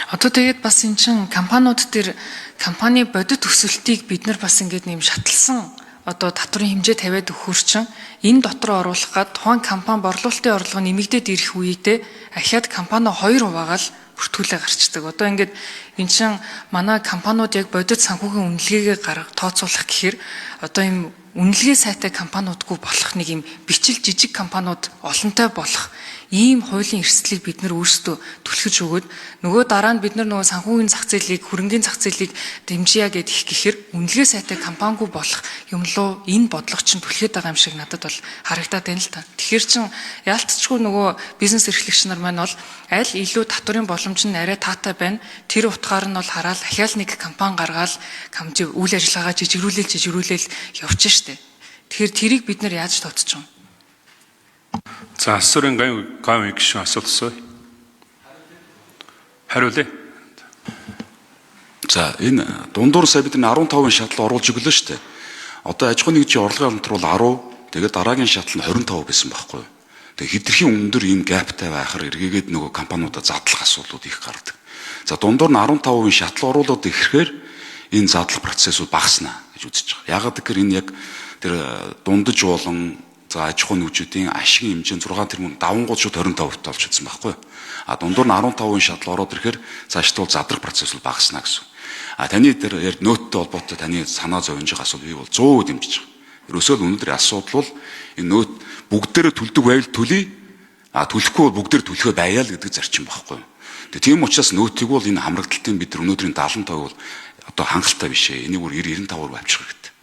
Одоо тэгээд бас эн чин компаниуд дээр компани бодит өсөлтийг бид нар бас ингээд нэм шатлсан одоо татврын хэмжээ тавиад өгөхөр чинь энэ дотор оруулах гад тухайн компани борлуулалтын орлого нэмэгдээд ирэх үедээ ахиад компани 2% л бүртгүүлээ гарчдаг. Одоо ингээд эн чин манай компаниуд яг бодит санхүүгийн үнэлгээгээ тооцоолох гэхээр одоо ийм үнэлгээ сайтай компаниудгүй болох нэг юм бичил жижиг компаниуд олонтой болох ийм хуулийн эрсдлийг бид нар өөрсдөө түлхэж өгөөд нөгөө дараа нь бид нар нөгөө санхүүгийн зах зээлийг хөрөнгийн зах зээлийг дэмжийя гэдэг их гэхээр үнэлгээ сайтай компанигүй болох юм руу энэ бодлого чинь түлхээд байгаа юм шиг надад бол харагдаад байна л та. Тэгэхээр чин яалтчгүй нөгөө бизнес эрхлэгч нар маань бол аль илүү татврын боломж нь арай таатай байна. Тэр утгаар нь бол хараад ахаал нэг компани гаргаад үйл ажиллагаа жижигрүүлэл явж штэ. Тэгэхээр тэрийг бид нар яаж тооцож байгаа юм? За асуурын гавь гишүүн асуултсоо. Хариулъя. За энэ дундуур сая бид 15% шатлал оруулж өглөө шүү дээ. Одоо аж ахуйн нэгжийн орлогын хамтрал 10, тэгээд дараагийн шатлал нь 25 байсан байхгүй юу? Тэгээд хэтэрхийн өндөр ийм гаптай байхаар эргээгээд нөгөө компаниудаа задлах асуудлууд их гардаг. За дундуур нь 15% шатлал оруулаад ирэхээр энэ задлах процессыг багаснаа гэж үзэж байгаа. Яагаад гэхээр энэ яг тэр дундаж болон за аж ахуйн нэгжүүдийн ашигын хэмжээ 6 тэрбум давангууд шууд 25% болж ирсэн байхгүй юу? А дундуур нь 15% шатлал ороод ирэхээр цаашдаа задрах процесс бол багаснаа гэсэн. А таны дээр яг нөттэй холбоотой таны санаа зовж байгаа асуудал би бол 100% дэмжиж байгаа. Ерөөсөө л өнөөдрийн асуудал бол энэ нөт бүгдээрээ төлдөг байвал төлөе. А төлөхгүй бол бүгдээр төлөхөө байя л гэдэг зарчим байхгүй юу? Тэгээ тийм учраас нөтийг бол энэ хамрагдалтын бид өнөөдрийн 70% бол одоо хангалттай биш ээ. Энийг бүр 90-95% авчих хэрэгтэй.